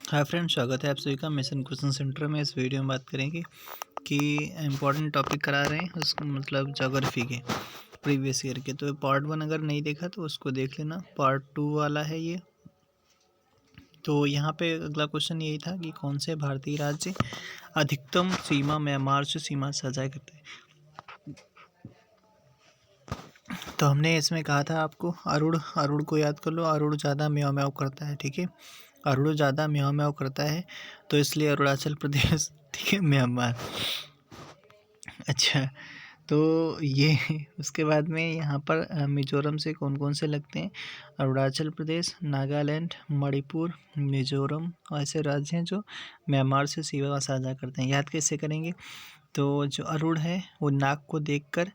Hi friends, स्वागत है आप सभी का मिशन क्वेश्चन सेंटर में। इस वीडियो में बात करेंगे कि इम्पोर्टेंट टॉपिक करा रहे हैं उसको, मतलब ज्योग्राफी के प्रीवियस ईयर के। तो पार्ट 1 अगर नहीं देखा तो उसको देख लेना, पार्ट 2 वाला है ये। तो यहाँ पे अगला क्वेश्चन यही था कि कौन से भारतीय राज्य अधिकतम सीमा म्यांमार से सीमा साझा करते हैं। तो हमने इसमें कहा था आपको अरुण को याद कर लो। अरुण ज़्यादा म्याऊं म्याऊं करता है, ठीक है। अरुण ज़्यादा म्याऊं म्याऊं करता है, तो इसलिए अरुणाचल प्रदेश ठीक है, म्यांमार। अच्छा, तो ये उसके बाद में यहाँ पर मिजोरम से कौन कौन से लगते हैं। अरुणाचल प्रदेश, नागालैंड, मणिपुर, मिजोरम ऐसे राज्य हैं जो म्यांमार से सीमा साझा करते हैं। याद कैसे करेंगे, तो जो अरुण है वो नाक को देखकर,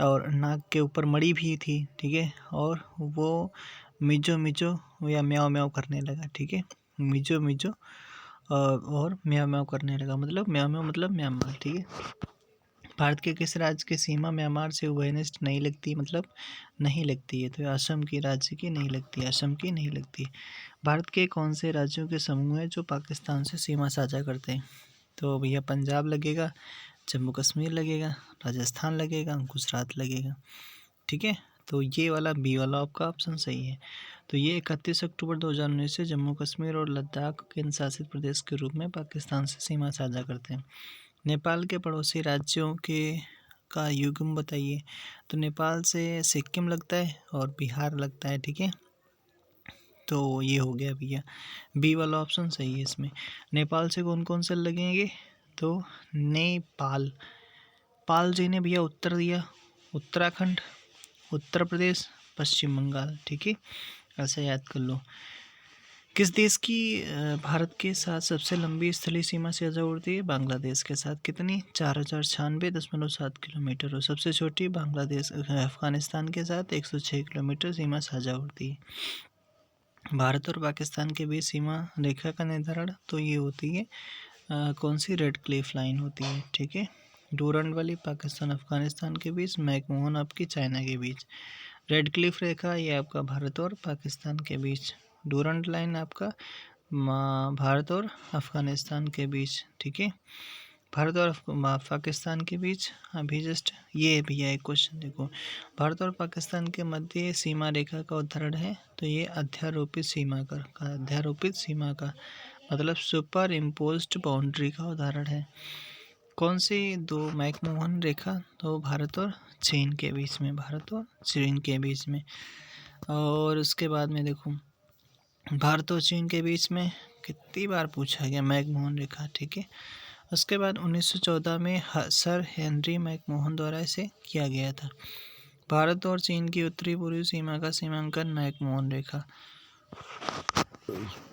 और नाक के ऊपर मणि भी थी, ठीक है, और वो मिजो मिजो या म्याओ म्याओ करने लगा, ठीक है। मिजो मिजो और म्याओ म्याओ करने लगा, मतलब म्याओ म्याओ मतलब म्यांमार, ठीक है। भारत के किस राज्य की सीमा म्यांमार से उभयनिष्ठ नहीं लगती, मतलब नहीं लगती है। तो असम की राज्य की नहीं लगती, असम की नहीं लगती। भारत के कौन से राज्यों के समूह है जो पाकिस्तान से सीमा साझा करते हैं। तो भैया पंजाब लगेगा, जम्मू कश्मीर लगेगा, राजस्थान लगेगा, गुजरात लगेगा, ठीक है। तो ये वाला बी वाला आपका ऑप्शन सही है। तो ये 31 अक्टूबर 2019 से जम्मू कश्मीर और लद्दाख केंद्र शासित प्रदेश के रूप में पाकिस्तान से सीमा साझा करते हैं। नेपाल के पड़ोसी राज्यों के का युग्म बताइए। तो नेपाल से सिक्किम लगता है और बिहार लगता है, ठीक है। तो ये हो गया भैया, बी वाला ऑप्शन सही है इसमें। नेपाल से कौन कौन से लगेंगे, तो नेपाल, पाल जी ने भैया उत्तर दिया, उत्तराखंड, उत्तर प्रदेश, पश्चिम बंगाल, ठीक है। ऐसे याद कर लो। किस देश की भारत के साथ सबसे लंबी स्थलीय सीमा साझा होती है। बांग्लादेश के साथ। कितनी, 4096.7 किलोमीटर। और सबसे छोटी बांग्लादेश अफगानिस्तान के साथ 106 किलोमीटर सीमा साझा होती है। भारत और पाकिस्तान के बीच सीमा रेखा का निर्धारण तो ये होती है कौन सी, रेड क्लिफ लाइन होती है, ठीक है। डूरंड वाली पाकिस्तान अफगानिस्तान के बीच, मैकमोहन आपकी चाइना के बीच। रेड क्लिफ रेखा ये आपका भारत और पाकिस्तान के बीच। डूरंड लाइन आपका भारत और अफगानिस्तान के बीच, ठीक है। भारत और पाकिस्तान के बीच अभी जस्ट ये भैया एक क्वेश्चन देखो, भारत और पाकिस्तान के मध्य सीमा रेखा का उदाहरण है। तो ये अध्यारोपित सीमा का अध्यारोपित सीमा का मतलब सुपर इम्पोज्ड बाउंड्री का उदाहरण है। कौन सी दो, मैकमोहन रेखा, तो भारत और चीन के बीच में, भारत और चीन के बीच में। और उसके बाद में देखो, भारत और चीन के बीच में कितनी बार पूछा गया मैकमोहन रेखा, ठीक है। उसके बाद 1914 में सर हेनरी मैकमोहन द्वारा इसे किया गया था। भारत और चीन की उत्तरी पूर्वी सीमा का सीमांकन मैकमोहन रेखा,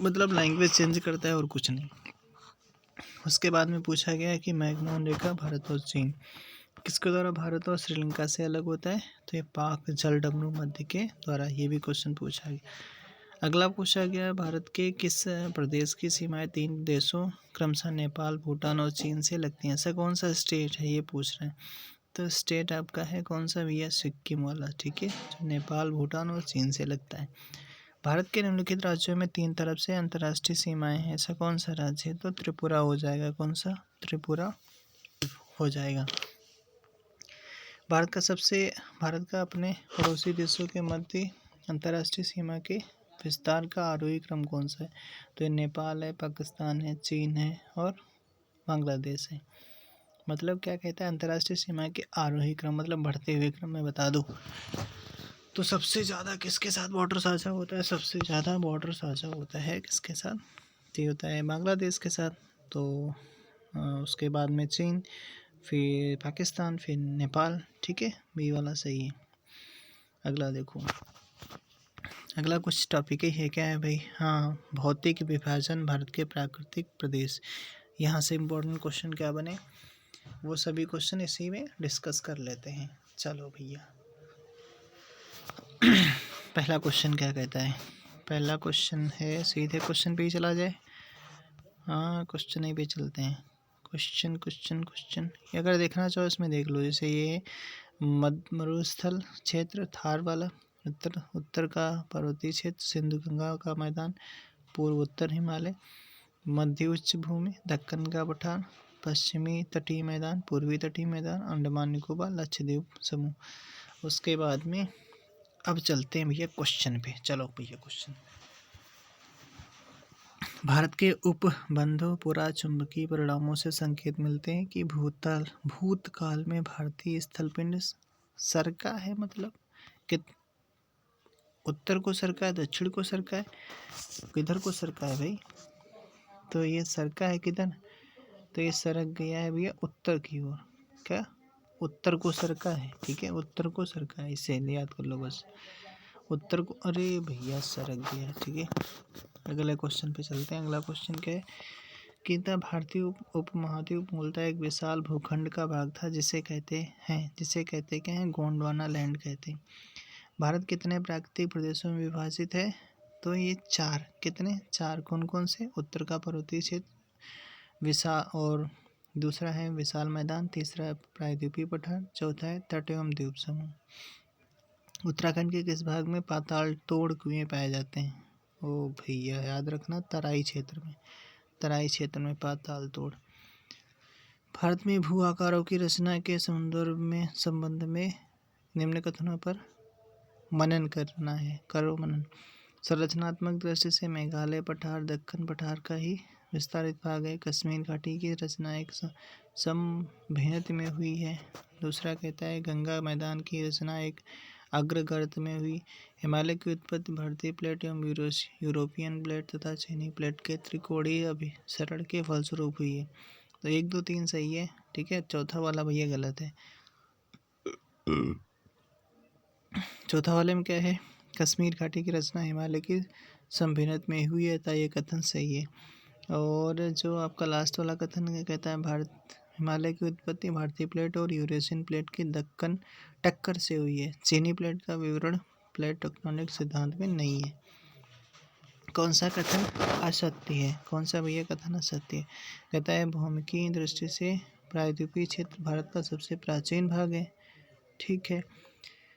मतलब लैंग्वेज चेंज करता है और कुछ नहीं। उसके बाद में पूछा गया कि मैकमोहन रेखा भारत और चीन किसके द्वारा भारत और श्रीलंका से अलग होता है। तो ये पाक जलडमरू मध्य के द्वारा, ये भी क्वेश्चन पूछा गया। अगला पूछा गया, भारत के किस प्रदेश की सीमाएं तीन देशों क्रमशः नेपाल, भूटान और चीन से लगती हैं। ऐसा कौन सा स्टेट है ये पूछ रहे हैं। तो स्टेट आपका है कौन सा भैया, सिक्किम वाला, ठीक है, जो नेपाल, भूटान और चीन से लगता है। भारत के निम्नलिखित राज्यों में तीन तरफ से अंतर्राष्ट्रीय सीमाएं हैं। ऐसा कौन सा राज्य है, तो त्रिपुरा हो जाएगा। कौन सा, त्रिपुरा हो जाएगा। भारत का अपने पड़ोसी देशों के मध्य अंतर्राष्ट्रीय सीमा के विस्तार का आरोही क्रम कौन सा है। तो ये नेपाल है, पाकिस्तान है, चीन है और बांग्लादेश है। मतलब क्या कहता है, अंतर्राष्ट्रीय सीमा के आरोही क्रम मतलब बढ़ते हुए क्रम में बता दो। तो सबसे ज़्यादा किसके साथ बॉर्डर साझा होता है, सबसे ज़्यादा बॉर्डर साझा होता है किसके साथ, ये होता है बांग्लादेश के साथ। तो उसके बाद में चीन, फिर पाकिस्तान, फिर नेपाल, ठीक है, बी वाला सही है। अगला देखो, अगला कुछ टॉपिक ही है, क्या है भाई, हाँ, भौतिक विभाजन भारत के प्राकृतिक प्रदेश। यहाँ से इम्पोर्टेंट क्वेश्चन क्या बने, वो सभी क्वेश्चन इसी में डिस्कस कर लेते हैं। चलो भैया, पहला क्वेश्चन क्या कहता है, पहला क्वेश्चन है, सीधे क्वेश्चन पे ही चला जाए। हाँ, क्वेश्चन ही पे चलते हैं। क्वेश्चन ये अगर देखना चाहो इसमें देख लो। जैसे ये मरुस्थल क्षेत्र, थार वाला, उत्तर का पर्वतीय क्षेत्र, सिंधु गंगा का मैदान, पूर्व उत्तर हिमालय, मध्य उच्च भूमि, दक्कन का पठार, पश्चिमी तटीय मैदान, पूर्वी तटीय मैदान, अंडमान निकोबार, लक्षद्वीप समूह। उसके बाद में अब चलते हैं भैया क्वेश्चन पे। चलो भैया क्वेश्चन। भारत के उपबंधों पुरा चुंबकीय परिणामों से संकेत मिलते हैं कि भूतकाल में भारतीय स्थलपिंड सरका है, मतलब कि उत्तर को सरका है, दक्षिण को सरका है, किधर को सरका है भाई? तो ये सरका है किधर? तो ये सरक गया है भैया उत्तर की ओर। क्या? उत्तर को सरका है, ठीक है, उत्तर को सरका है, इसे याद कर लो बस, उत्तर को। अरे भैया सरक गया, ठीक है। अगले क्वेश्चन पे चलते हैं। अगला क्वेश्चन क्या है कि भारतीय उपमहाद्वीप मूलतः एक विशाल भूखंड का भाग था जिसे कहते क्या हैं? गोंडवाना लैंड कहते हैं। भारत कितने प्राकृतिक प्रदेशों में विभाजित है? तो ये 4। कितने? 4। कौन कौन से? उत्तर का पर्वतीय क्षेत्र, विशाल, और दूसरा है विशाल मैदान, तीसरा है प्रायद्वीपीय पठार, चौथा है तट एवं द्वीप समूह। उत्तराखंड के किस भाग में पाताल तोड़ कुएं पाए जाते हैं? ओ भैया याद रखना, तराई क्षेत्र में, तराई क्षेत्र में पाताल तोड़। भारत में भू आकारों की रचना के संबंध में निम्न कथनों पर मनन करना है, करो मनन। संरचनात्मक दृष्टि से मेघालय पठार दक्कन पठार का ही विस्तारित भाग है। कश्मीर घाटी की रचना एक समभिन्नति में हुई है। दूसरा कहता है गंगा मैदान की रचना एक अग्रगर्त में हुई। हिमालय की उत्पत्ति भारतीय प्लेट एवं यूरोपियन प्लेट तथा चीनी प्लेट के त्रिकोणीय अभिसरण के फलस्वरूप हुई है। तो 1, 2, 3 सही है, ठीक है। चौथा वाला भैया गलत है। चौथा वाले में क्या है? कश्मीर घाटी की रचना हिमालय की संभिन्नत में हुई है, तो ये कथन सही है। और जो आपका लास्ट वाला कथन कहता है हिमालय की उत्पत्ति भारतीय प्लेट और यूरेशियन प्लेट की दक्कन टक्कर से हुई है। चीनी प्लेट का विवरण प्लेट टेक्टोनिक सिद्धांत में नहीं है। कौन सा कथन असत्य है? कौन सा भैया कथन असत्य है? कहता है भौमिकीय दृष्टि से प्रायद्वीपीय क्षेत्र भारत का सबसे प्राचीन भाग है, ठीक है।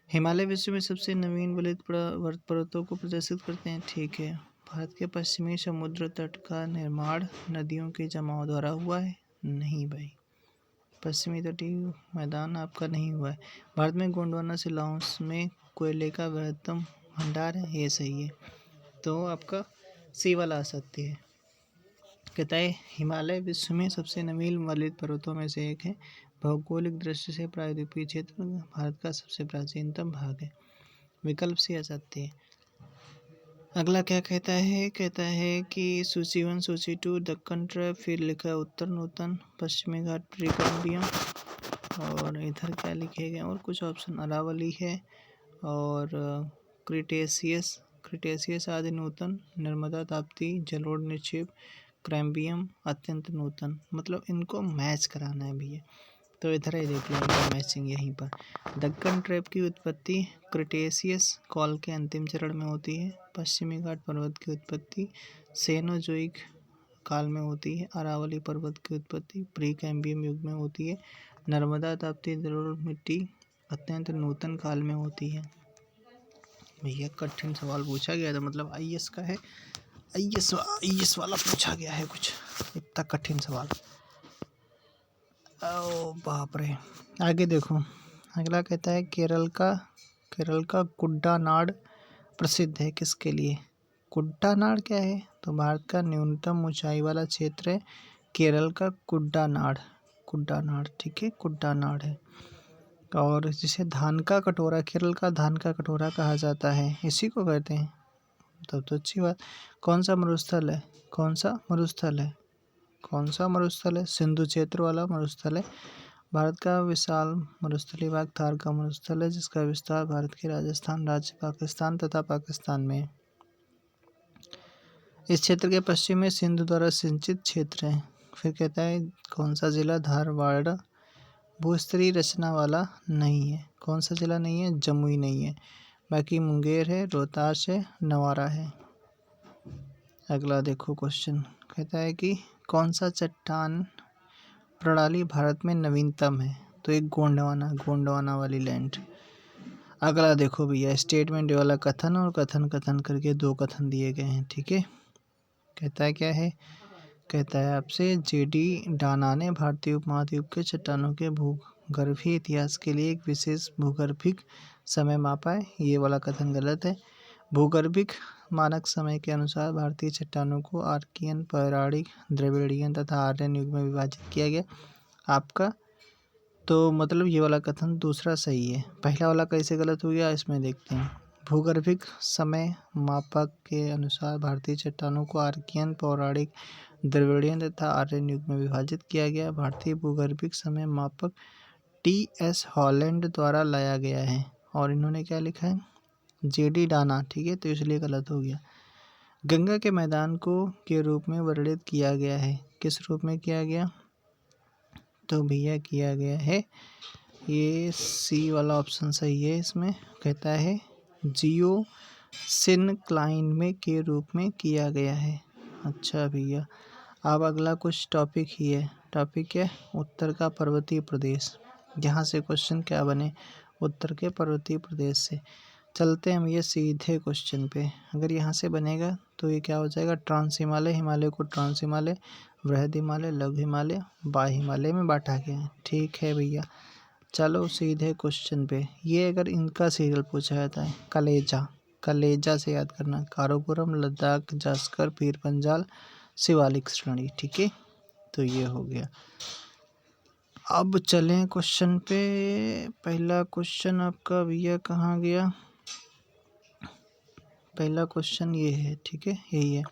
हिमालय विश्व में सबसे नवीन वलित पर्वतों को प्रदर्शित करते हैं, ठीक है। भारत के पश्चिमी समुद्र तट का निर्माण नदियों के जमाव द्वारा हुआ है, नहीं भाई, पश्चिमी तटीय मैदान आपका नहीं हुआ है। भारत में गोंडवाना शिलाओं में कोयले का बृहत्तम भंडार है, ये सही है। तो आपका सी वाला असत्य है। कहता है हिमालय विश्व में सबसे नवीन वलित पर्वतों में से एक है। भौगोलिक दृष्टि से प्रायद्वीपीय क्षेत्र भारत का सबसे प्राचीनतम भाग है। विकल्प से असत्य है। अगला क्या कहता है? कहता है कि सूची 1 सूची 2 दक्कन ट्रैप, फिर लिखा है उत्तर नूतन पश्चिमी घाट प्रीकॉम्बियम, और इधर क्या लिखे गए और कुछ ऑप्शन अरावली है, और क्रिटेशियस आदि नूतन, नर्मदा ताप्ती जलोढ़ निक्षेप, कैम्बियम अत्यंत नूतन। मतलब इनको मैच कराना है भैया, तो इधर ही देख लेंगे मैचिंग यहीं पर। दक्कन ट्रैप की उत्पत्ति क्रिटेशियस काल के अंतिम चरण में होती है। पश्चिमी घाट पर्वत की उत्पत्ति सेनोजोइक काल में होती है। अरावली पर्वत की उत्पत्ति प्री कैम्बियम युग में होती है। नर्मदा ताप्ती जलोढ़ मिट्टी अत्यंत नूतन काल में होती है। भैया कठिन सवाल पूछा गया था, मतलब आईएएस का है, आईएएस वाला पूछा गया है कुछ, इतना कठिन सवाल। ओ बाप रे। आगे देखो, अगला कहता है केरल का कुड्डानाड प्रसिद्ध है किसके लिए? कुड्डानाड क्या है? तो भारत का न्यूनतम ऊंचाई वाला क्षेत्र है केरल का कुड्डानाड, ठीक है, कुड्डानाड है। और जिसे धान का कटोरा, केरल का धान का कटोरा कहा जाता है, इसी को कहते हैं, तब तो अच्छी बात। कौन सा मरुस्थल है? सिंधु क्षेत्र वाला मरुस्थल है। भारत का विशाल मरुस्थलीय भाग थार का मरुस्थल है, जिसका विस्तार भारत के राजस्थान राज्य, पाकिस्तान तथा पाकिस्तान में है। इस क्षेत्र के पश्चिम में सिंधु द्वारा सिंचित क्षेत्र है। फिर कहता है कौन सा जिला धारवाड़ भूस्तरीय रचना वाला नहीं है? कौन सा जिला नहीं है? जमुई नहीं है, बाकी मुंगेर है, रोहतास है, नवारा है। अगला देखो क्वेश्चन, कहता है कि कौन सा चट्टान प्रणाली भारत में नवीनतम है? तो एक गोंडवाना वाली लैंड। अगला देखो भैया स्टेटमेंट वाला कथन और कथन करके 2 कथन दिए गए हैं, ठीक है। कहता है क्या है कहता है आपसे जेडी डाना ने भारतीय उपमहाद्वीप के चट्टानों के भूगर्भीय इतिहास के लिए एक विशेष भूगर्भिक समय मापा है। ये वाला कथन गलत है। भूगर्भिक मानक समय के अनुसार भारतीय चट्टानों को आर्कियन, पौराणिक, द्रविड़ियन तथा आर्यन युग में विभाजित किया गया। आपका तो मतलब ये वाला कथन दूसरा सही है। पहला वाला कैसे गलत हो गया इसमें देखते हैं। भूगर्भिक समय मापक के अनुसार भारतीय चट्टानों को आर्कियन, पौराणिक, द्रविड़ियन तथा आर्यन युग में विभाजित किया गया। भारतीय भूगर्भिक समय मापक टी.एस. हॉलैंड द्वारा लाया गया है और इन्होंने क्या लिखा है, जेडी डाना, ठीक है, तो इसलिए गलत हो गया। गंगा के मैदान को के रूप में वर्णित किया गया है। किस रूप में किया गया, तो भैया किया गया है, ये सी वाला ऑप्शन सही है। इसमें कहता है जियो सिनक्लाइन में के रूप में किया गया है। अच्छा भैया, अब अगला कुछ टॉपिक ही है। टॉपिक है उत्तर का पर्वतीय प्रदेश। यहाँ से क्वेश्चन क्या बने, उत्तर के पर्वतीय प्रदेश से। चलते हैं हम ये सीधे क्वेश्चन पे। अगर यहाँ से बनेगा तो ये क्या हो जाएगा, ट्रांस हिमालय। हिमालय को ट्रांस हिमालय, वृहद हिमालय, लघु हिमालय, बाह्य हिमालय में बांटा गया है। ठीक है भैया, चलो सीधे क्वेश्चन पे। ये अगर इनका सीरियल पूछा जाता है, कलेजा, कलेजा से याद करना, काराकोरम, लद्दाख, जास्कर, पीर पंजाल, शिवालिक श्रेणी। ठीक है, तो ये हो गया। अब चलें क्वेश्चन पे। पहला क्वेश्चन आपका भैया कहाँ गया, पहला क्वेश्चन ये है, ठीक है, यही है।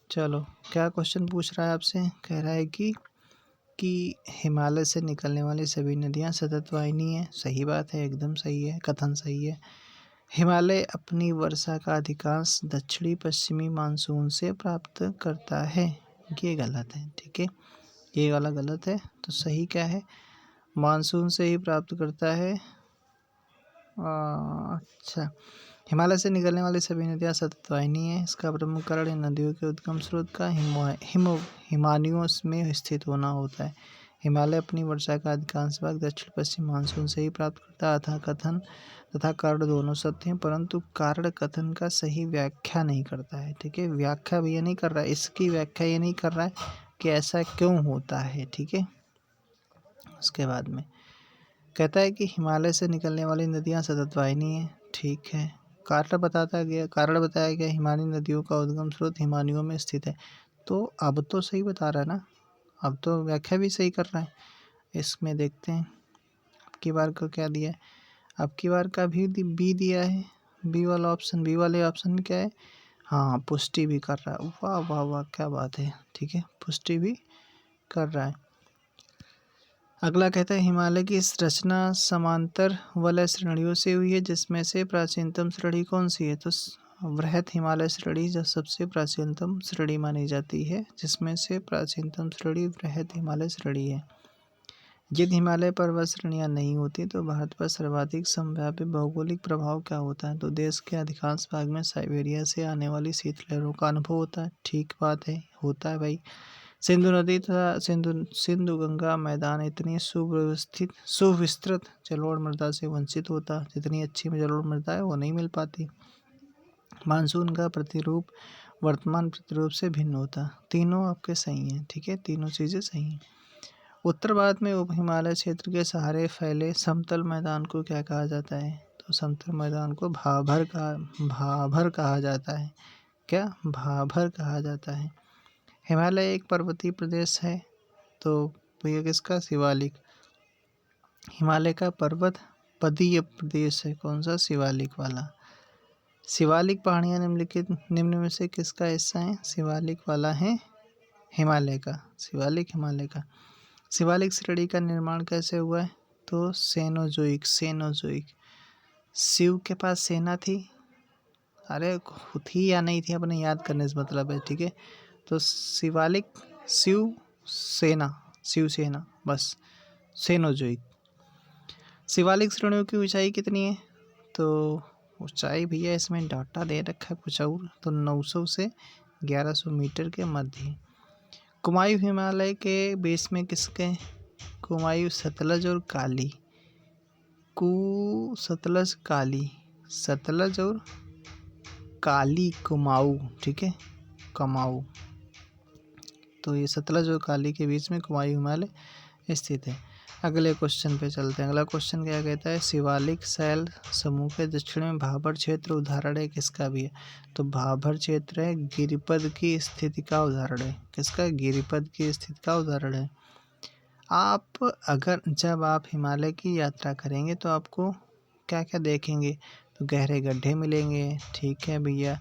चलो, क्या क्वेश्चन पूछ रहा है आपसे, कह रहा है कि हिमालय से निकलने वाली सभी नदियाँ सतत वाहिनी है। सही बात है, एकदम सही है, कथन सही है। हिमालय अपनी वर्षा का अधिकांश दक्षिणी पश्चिमी मानसून से प्राप्त करता है। ये गलत है, ठीक है, ये वाला गलत है। तो सही क्या है, मानसून से ही प्राप्त करता है। अच्छा, हिमालय से निकलने वाली सभी नदियाँ सतत वाहिनी है। इसका प्रमुख कारण इन नदियों के उद्गम स्रोत का हिमानियों में स्थित होना होता है। हिमालय अपनी वर्षा का अधिकांश भाग दक्षिण पश्चिम मानसून से ही प्राप्त करता है। अतः कथन तथा कारण दोनों सत्य हैं, परंतु कारण कथन का सही व्याख्या नहीं करता है। ठीक है, व्याख्या भी ये नहीं कर रहा है, इसकी व्याख्या ये नहीं कर रहा है कि ऐसा क्यों होता है। ठीक है, उसके बाद में कहता है कि हिमालय से निकलने वाली नदियाँ सतत वाहिनी है। ठीक है, कारण बताया गया हिमालयी नदियों का उद्गम स्रोत हिमानियों में स्थित है। तो अब तो सही बता रहा है ना, अब तो व्याख्या भी सही कर रहा है। इसमें देखते हैं अब की बार को क्या दिया है। अब की बार का भी बी दिया है, बी वाला ऑप्शन, बी वाले ऑप्शन में क्या है, हाँ पुष्टि भी कर रहा है। वाह वाह वाह, क्या बात है। ठीक है, पुष्टि भी कर रहा है। अगला कहता है हिमालय की इस रचना समांतर वलय श्रेणियों से हुई है, जिसमें से प्राचीनतम श्रेणी कौन सी है, तो वृहद हिमालय श्रेणी जो सबसे प्राचीनतम श्रेणी मानी जाती है, जिसमें से प्राचीनतम श्रेणी वृहद हिमालय श्रेणी है। यदि हिमालय पर्वत श्रेणियाँ नहीं होती तो भारत पर सर्वाधिक संभाव्य भौगोलिक प्रभाव क्या होता है, तो देश के अधिकांश भाग में साइबेरिया से आने वाली शीतलहरों का अनुभव होता है। ठीक बात है, होता है भाई। सिंधु नदी तथा सिंधु गंगा मैदान इतनी सुविस्तृत जलोढ़ मृदा से वंचित होता, जितनी अच्छी जलोढ़ मृदा है वो नहीं मिल पाती। मानसून का प्रतिरूप वर्तमान प्रतिरूप से भिन्न होता। तीनों आपके सही हैं, ठीक है, तीनों चीज़ें सही हैं। उत्तर भारत में उप हिमालय क्षेत्र के सहारे फैले समतल मैदान को क्या कहा जाता है, तो समतल मैदान को भाभर कहा जाता है। क्या, भाभर कहा जाता है। हिमालय एक पर्वतीय प्रदेश है, तो भैया किसका, शिवालिक। हिमालय का पर्वत पदीय प्रदेश है, कौन सा, शिवालिक वाला। शिवालिक पहाड़ियाँ निम्न में से किसका हिस्सा है, शिवालिक वाला है हिमालय का, शिवालिक हिमालय का। शिवालिक श्रेणी का निर्माण कैसे हुआ है, तो सेनोजोइक। शिव के पास सेना थी, अरे थी या नहीं थी अपने याद करने से मतलब है। ठीक है, तो शिवालिक शिवसेना बस, सेनोजोइक। शिवालिक श्रेणियों की ऊंचाई कितनी है, तो ऊंचाई भैया इसमें डाटा दे रखा है कुछ और, तो 900 से 1100 मीटर के मध्य। कुमायूं हिमालय के बेस में किसके, कुमायूं सतलज और काली, सतलज और काली कुमाऊं। ठीक है, कुमाऊं। तो ये सतलज और काली के बीच में कुमायूं हिमालय स्थित है। अगले क्वेश्चन पे चलते हैं। अगला क्वेश्चन क्या कहता है, शिवालिक शैल समूह के दक्षिण में भाबर क्षेत्र उदाहरण है किसका भी है? तो भाबर क्षेत्र है गिरिपद की स्थिति का उदाहरण है। किसका? गिरिपद की स्थिति का उदाहरण है। जब आप हिमालय की यात्रा करेंगे तो आपको क्या क्या देखेंगे? तो गहरे गड्ढे मिलेंगे, ठीक है भैया,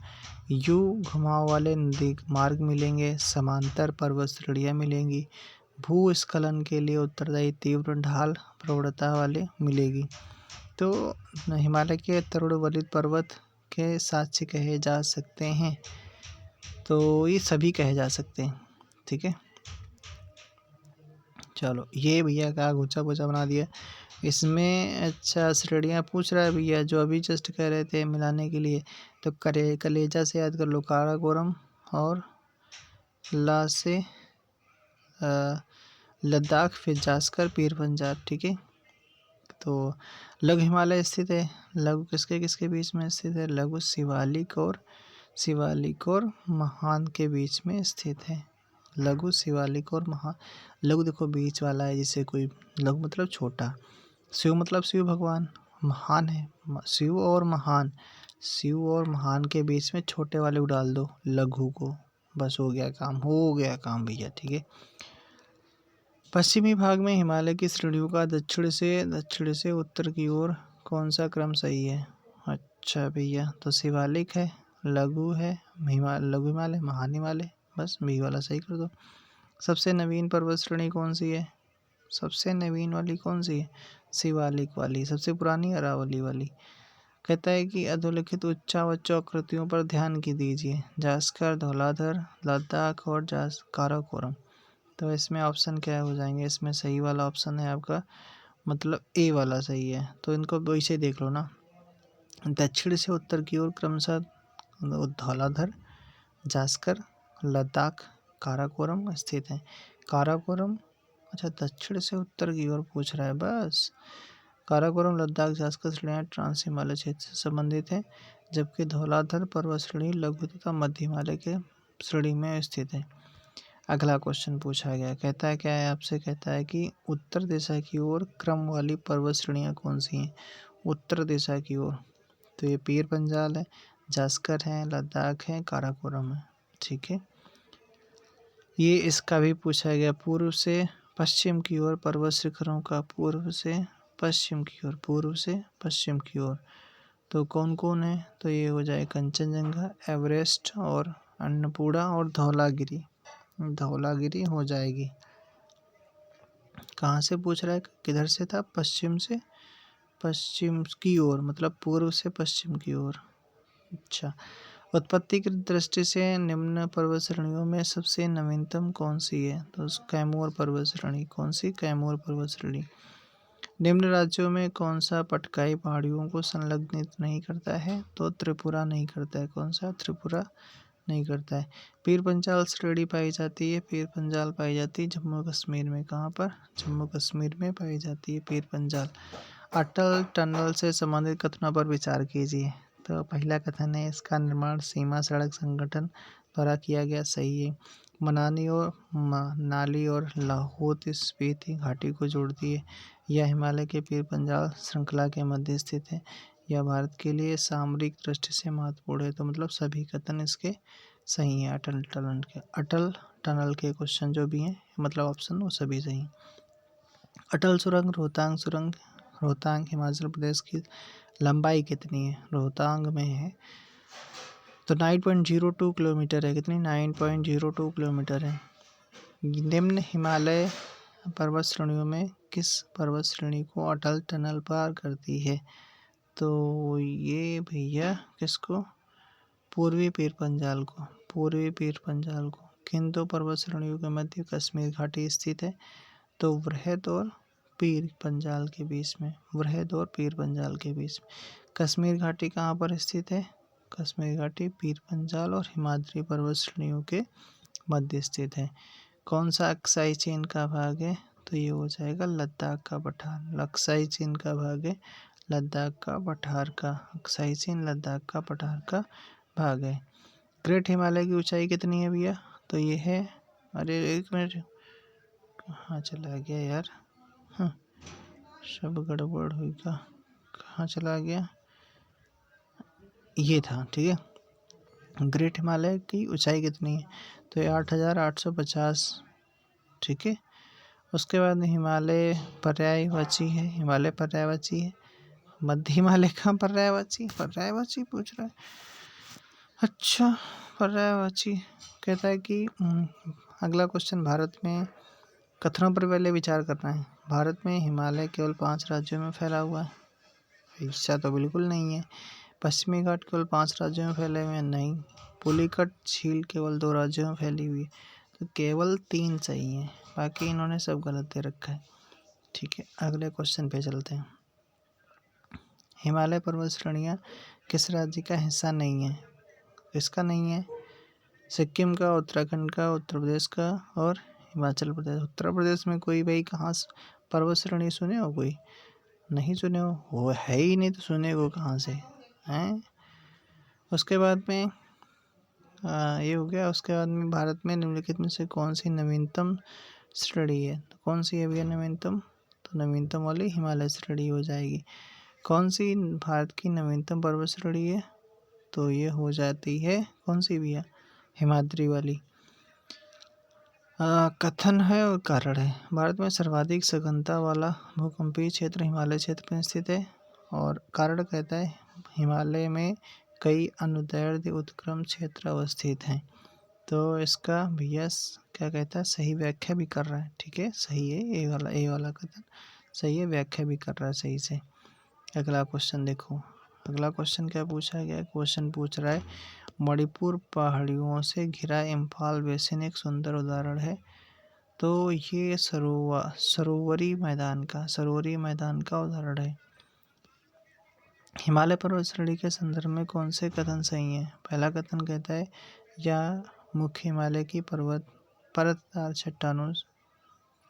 यू घुमाव वाले नदी मार्ग मिलेंगे, समांतर पर्वत श्रेणियाँ मिलेंगी, भूस्खलन के लिए उत्तरदायी तीव्र ढाल प्रवणता वाले मिलेगी। तो हिमालय के तरुणवलित पर्वत के साक्ष्य कहे जा सकते हैं, तो ये सभी कहे जा सकते हैं, ठीक है। चलो ये भैया का घुचा घुचा बना दिया इसमें। अच्छा श्रेणियाँ पूछ रहा है भैया, जो अभी जस्ट कह रहे थे मिलाने के लिए, तो कलेजा से याद कर लो, काराकोरम और ला से लद्दाख, फिर जास्कर, पीर पंजाब, ठीक है। तो लघु हिमालय स्थित है, लघु किसके किसके बीच में स्थित है? लघु शिवालिक और महान के बीच में स्थित है। लघु शिवालिक और महान, लघु देखो बीच वाला है, जिसे कोई लघु मतलब छोटा, शिव मतलब शिव भगवान, महान है शिव और महान के बीच में छोटे वाले को डाल दो लघु को, बस हो गया काम भैया, ठीक है। पश्चिमी भाग में हिमालय की श्रेणियों का दक्षिण से उत्तर की ओर कौन सा क्रम सही है? अच्छा भैया, तो शिवालिक है, लघु है, लघु हिमालय, महान हिमालय, बस बी वाला सही कर दो। सबसे नवीन पर्वत श्रेणी कौन सी है? सबसे नवीन वाली कौन सी है? शिवालिक वाली। सबसे पुरानी अरावली वाली। कहता है कि अधोलिखित उच्चावच आकृतियों पर ध्यान की दीजिए, जास्कर, धौलाधर, लद्दाख और काराकोरम। तो इसमें ऑप्शन क्या हो जाएंगे? इसमें सही वाला ऑप्शन है आपका मतलब ए वाला सही है। तो इनको वैसे देख लो ना, दक्षिण से उत्तर की ओर क्रमशः धौलाधर, जास्कर, लद्दाख, काराकोरम स्थित है। काराकोरम, अच्छा दक्षिण से उत्तर की ओर पूछ रहा है, बस। काराकोरम, लद्दाख, जास्कर श्रेणियाँ ट्रांस हिमालय क्षेत्र से संबंधित है, जबकि धौलाधर पर्वत श्रेणी लघु तथा मध्य हिमालय के श्रेणी में स्थित है। अगला क्वेश्चन पूछा गया, कहता है क्या है आपसे? कहता है कि उत्तर दिशा की ओर क्रम वाली पर्वत श्रेणियाँ कौन सी हैं? उत्तर दिशा की ओर, तो ये पीर पंजाल है, जास्कर है, लद्दाख है, काराकोरम है, ठीक है। ये इसका भी पूछा गया, पूर्व से पश्चिम की ओर पर्वत शिखरों का, पूर्व से पश्चिम की ओर तो कौन कौन है? तो ये हो जाए कंचनजंगा, एवरेस्ट और अन्नपूर्णा और धौलागिरी हो जाएगी। कहाँ से पूछ रहा है, किधर से था? पश्चिम से पश्चिम की ओर, मतलब पूर्व से पश्चिम की ओर। अच्छा, उत्पत्ति की दृष्टि से निम्न पर्वत श्रेणियों में सबसे नवीनतम कौन सी है? तो कैमूर पर्वत श्रेणी। कौन सी? कैमूर पर्वत श्रेणी। निम्न राज्यों में कौन सा पटकाई पहाड़ियों को संलग्नित नहीं करता है? तो त्रिपुरा नहीं करता है। कौन सा? त्रिपुरा नहीं करता है। पीर पंजाल श्रेणी पाई जाती है, पीर पंजाल पाई जाती है जम्मू कश्मीर में। कहाँ पर? जम्मू कश्मीर में पाई जाती है पीर पंजाल। अटल टनल से संबंधित कथनों पर विचार कीजिए। तो पहला कथन है, इसका निर्माण सीमा सड़क संगठन द्वारा किया गया, सही है। मनाली और लाहौल स्पीति घाटी को जोड़ती है। यह हिमालय के पीर पंजाल श्रृंखला के मध्य स्थित है। यह भारत के लिए सामरिक दृष्टि से महत्वपूर्ण है। तो मतलब सभी कथन इसके सही हैं। अटल टनल के क्वेश्चन जो भी हैं, मतलब ऑप्शन, वो सभी सही। अटल सुरंग, रोहतांग हिमाचल प्रदेश की लंबाई कितनी है? रोहतांग में है तो 9.02 किलोमीटर है। कितनी? 9.02 किलोमीटर है। निम्न हिमालय पर्वत श्रेणियों में किस पर्वत श्रेणी को अटल टनल पार करती है? तो ये भैया किसको? पूर्वी पीर पंजाल को। किन दो पर्वत श्रेणियों के मध्य कश्मीर घाटी स्थित है? तो वृहद और पीर पंजाल के बीच में। कश्मीर घाटी कहाँ पर स्थित है? कश्मीर घाटी पीर पंजाल और हिमाद्री पर्वत श्रेणियों के मध्य स्थित है। कौन सा अक्साई चीन का भाग है? तो ये हो जाएगा लद्दाख का पठार। अक्साई चीन का भाग है लद्दाख का पठार का। अक्साई चीन लद्दाख का पठार का भाग है। ग्रेट हिमालय की ऊंचाई कितनी है भैया? तो ये है अरे एक मिनट, कहाँ चला गया यार? हाँ, सब गड़बड़ हुई का, कहाँ चला गया? ये था, ठीक है। ग्रेट हिमालय की ऊंचाई कितनी है? तो ये 8,850, ठीक है। उसके बाद हिमालय पर्यायवाची है, हिमालय पर्यायवाची है। मध्य हिमालय का पर्यायवाची, पर्यायवाची पूछ रहा है। अच्छा, पर्यायवाची कहता है कि अगला क्वेश्चन, भारत में कथनों पर पहले विचार करना है। भारत में हिमालय केवल 5 राज्यों में फैला हुआ है। ऐसा तो बिल्कुल नहीं है। पश्चिमी घाट केवल 5 राज्यों में फैले हुए हैं, नहीं। पुलिकट झील केवल 2 राज्यों में फैली हुई है, तो केवल 3 सही है, बाकी इन्होंने सब गलत दे रखा है, ठीक है। अगले क्वेश्चन पे चलते हैं। हिमालय पर्वत श्रेणियाँ किस राज्य का हिस्सा नहीं है? किसका नहीं है? सिक्किम का, उत्तराखंड का, उत्तर प्रदेश का और हिमाचल प्रदेश। उत्तर प्रदेश में कोई भाई कहाँ पर्वत श्रेणी सुने हो? कोई नहीं सुने हो, वो है ही नहीं तो सुने को कहाँ से हैं? उसके बाद में ये हो गया। उसके बाद में भारत में निम्नलिखित में से कौन सी नवीनतम श्रेणी है? तो कौन सी है भैया नवीनतम? तो नवीनतम वाली हिमालय श्रेणी हो जाएगी। कौन सी भारत की नवीनतम पर्वत श्रेणी है? तो ये हो जाती है कौन सी भैया? हिमाद्री वाली। कथन है और कारण है। भारत में सर्वाधिक सघनता वाला भूकंपीय क्षेत्र हिमालय क्षेत्र में स्थित है। और कारण कहता है हिमालय में कई अनुदैर्ध्य उत्क्रम क्षेत्र अवस्थित हैं। तो इसका भैया क्या कहता है, सही व्याख्या भी कर रहा है, ठीक है, सही है। ए वाला कथन सही है, व्याख्या भी कर रहा है सही से। अगला क्वेश्चन देखो, अगला क्वेश्चन क्या पूछा गया? क्वेश्चन पूछ रहा है मणिपुर पहाड़ियों से घिरा इम्फाल बेसिन एक सुंदर उदाहरण है। तो ये सरोवरी मैदान का उदाहरण है। हिमालय पर्वत श्रेणी के संदर्भ में कौन से कथन सही हैं? पहला कथन कहता है या मुख्य हिमालय की परतदार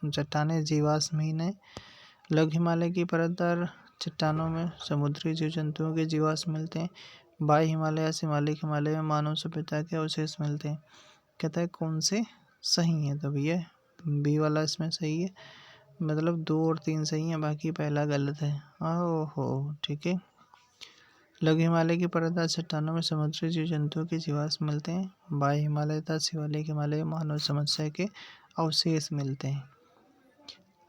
चट्टानें जीवाश्महीन है। लघु हिमालय की परतदार चट्टानों में समुद्री जीव जंतुओं के जीवाश्म मिलते हैं। बाह्य हिमालय या शिमालिक हिमालय में मानव सभ्यता के अवशेष मिलते हैं। कहता है कौन से सही है? तो भैया बी वाला इसमें सही है, मतलब 2 और 3 सही है, बाकी पहला गलत है। ओहो, ठीक है। लघु हिमालय की परतदार चट्टानों में समुद्री जीव जंतुओं के जीवाश्म मिलते हैं। बाह्य हिमालय तथा शिवालिक हिमालय में मानव समुदाय के अवशेष मिलते हैं।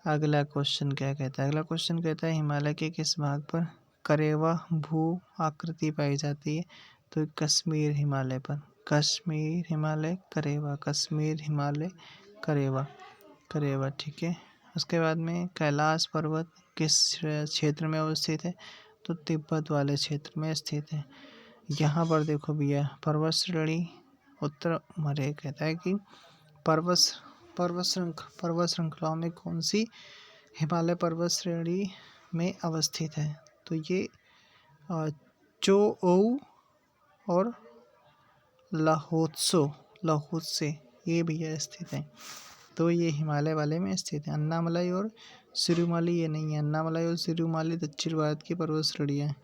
अगला क्वेश्चन क्या कहता है? अगला क्वेश्चन कहता है हिमालय के किस भाग पर करेवा भू आकृति पाई जाती है? तो कश्मीर हिमालय पर, कश्मीर हिमालय करेवा, कश्मीर हिमालय करेवा, करेवा, ठीक है। उसके बाद में कैलाश पर्वत किस क्षेत्र में अवस्थित है? तो तिब्बत वाले क्षेत्र में स्थित है। यहाँ पर देखो भैया पर्वत श्रेणी उत्तर मरे कहता है कि पर्वत श्रृंखलाओं में कौन सी हिमालय पर्वत श्रेणी में अवस्थित है? तो ये चोओउ और लाहोत्से ये भैया स्थित है। तो ये हिमालय वाले में स्थित है। अन्नामलाई और सिरुमाली ये नहीं है। अन्नामलाई और सिरुमाली दक्षिण भारत की पर्वत श्रेणियाँ हैं।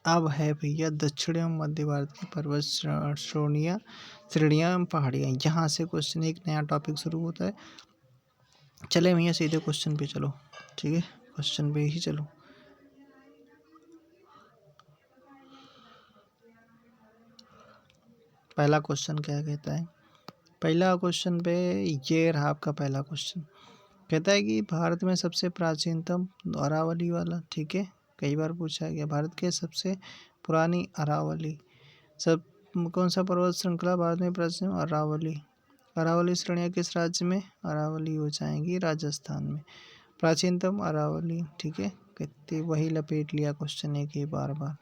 अब है भैया दक्षिण एवं मध्य भारत की पर्वत श्रेणियाँ एवं पहाड़ियाँ। यहाँ से क्वेश्चन एक नया टॉपिक शुरू होता है। चले भैया सीधे क्वेश्चन पे चलो, ठीक है, क्वेश्चन पे ही चलो। पहला क्वेश्चन क्या कहता है? पहला क्वेश्चन पे ये रहा आपका पहला क्वेश्चन। कहता है कि भारत में सबसे प्राचीनतम अरावली वाला, ठीक है, कई बार पूछा गया। भारत के सबसे पुरानी अरावली कौन सा पर्वत श्रृंखला भारत में प्राचीन? अरावली। अरावली श्रेणियाँ किस राज्य में? अरावली हो जाएंगी राजस्थान में। प्राचीनतम अरावली, ठीक है, कितनी वही लपेट लिया क्वेश्चन एक ही बार।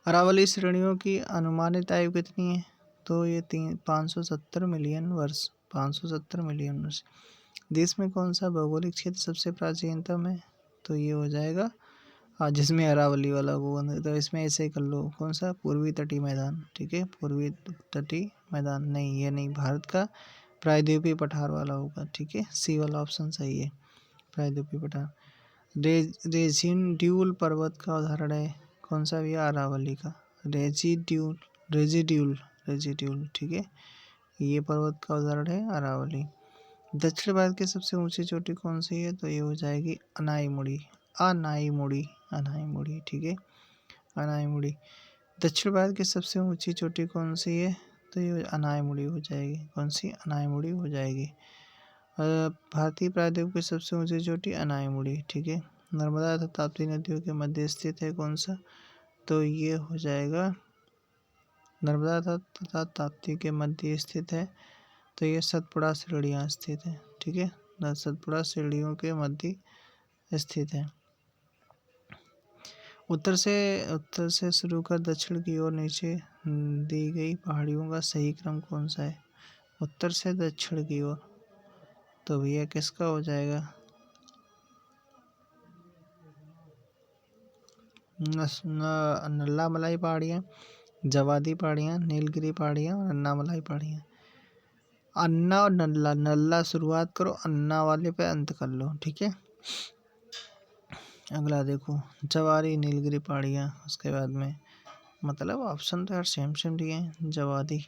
अरावली श्रेणियों की अनुमानित आयु कितनी है? तो ये 570 मिलियन वर्ष, 570 मिलियन वर्ष। देश में कौन सा भौगोलिक क्षेत्र सबसे प्राचीनतम है? तो ये हो जाएगा जिसमें अरावली वाला वो, तो इसमें ऐसे कर लो, कौन सा? पूर्वी तटीय मैदान, ठीक है, पूर्वी तटीय मैदान। नहीं, ये नहीं, भारत का प्रायद्वीपीय पठार वाला होगा, ठीक है, सी वाला ऑप्शन सही है, प्रायद्वीपीय पठार। रेजिड्यूल पर्वत का उदाहरण है कौन सा भैया? अरावली का रेजिड्यूल, ठीक है, ये पर्वत का उदाहरण है अरावली। दक्षिण भारत की सबसे ऊंची चोटी कौन सी है? तो ये हो जाएगी अनाईमुड़ी। अनाईमुड़ी, अनाईमुड़ी, ठीक है, अनाईमुड़ी। दक्षिण भारत की सबसे ऊंची चोटी कौन सी है? तो ये अनाईमुड़ी हो जाएगी। कौन सी? अनाईमुड़ी हो जाएगी। भारतीय प्रायद्वीप की सबसे ऊंची चोटी अनाईमुड़ी, ठीक है। नर्मदा तथा ताप्ती नदियों के मध्य स्थित है कौन सा? तो ये हो जाएगा नर्मदा तथा ताप्ती के मध्य स्थित है, तो ये सतपुड़ा श्रेणियाँ स्थित है, ठीक है। सतपुड़ा श्रेणियों के मध्य स्थित है। उत्तर से शुरू कर दक्षिण की ओर नीचे दी गई पहाड़ियों का सही क्रम कौन सा है? उत्तर से दक्षिण की ओर, तो भैया किसका हो जाएगा? नल्ला मलाई पहाड़ियाँ, जवादी पहाड़ियाँ, नीलगिरी पहाड़ियाँ और अन्नामलाई पहाड़ियाँ। अन्ना और नल्ला, नल्ला शुरुआत करो, अन्ना वाले पे अंत कर लो, ठीक है। अगला देखो, जवारी, नीलगिरी पहाड़ियाँ, उसके बाद में मतलब ऑप्शन तो यार सेम सेम दिए हैं। जवादी,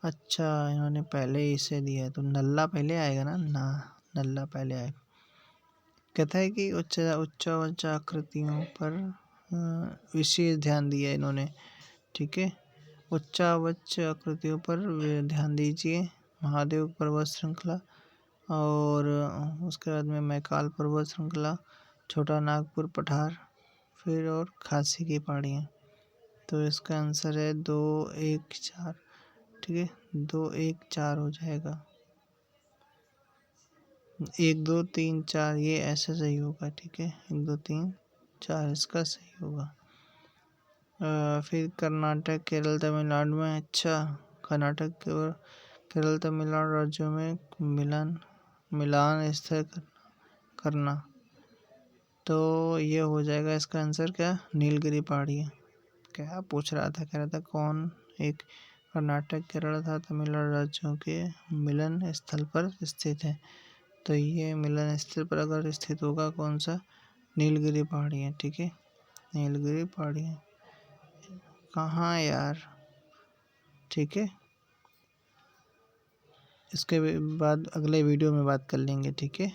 अच्छा इन्होंने पहले इसे दिया है, तो नल्ला पहले आएगा ना, नल्ला पहले आएगा। कहता है कि उच्च आकृतियों पर विशेष ध्यान दिया इन्होंने, ठीक है। उच्च आकृतियों पर ध्यान दीजिए। महादेव पर्वत श्रृंखला और उसके बाद में मैकाल पर्वत श्रृंखला, छोटा नागपुर पठार, फिर और खासी की पहाड़ियाँ। तो इसका आंसर है 2, 1, 4, ठीक है। 2, 1, 4 हो जाएगा। 1, 2, 3, 4 ये ऐसे सही होगा, ठीक है। 1, 2, 3, 4 इसका सही होगा। फिर कर्नाटक, केरल, तमिलनाडु में, अच्छा कर्नाटक और केरल, तमिलनाडु राज्यों में मिलान स्थिर करना, तो ये हो जाएगा इसका आंसर क्या? नीलगिरी पहाड़ियाँ। क्या पूछ रहा था? कह रहा था कौन एक कर्नाटक, केरल तथा तमिलनाडु राज्यों के मिलन स्थल पर स्थित है, तो ये मिलन स्थल पर अगर स्थित होगा कौन सा? नीलगिरी पहाड़ियाँ, ठीक है। नीलगिरी पहाड़ियाँ कहाँ यार, ठीक है। इसके बाद अगले वीडियो में बात कर लेंगे, ठीक है।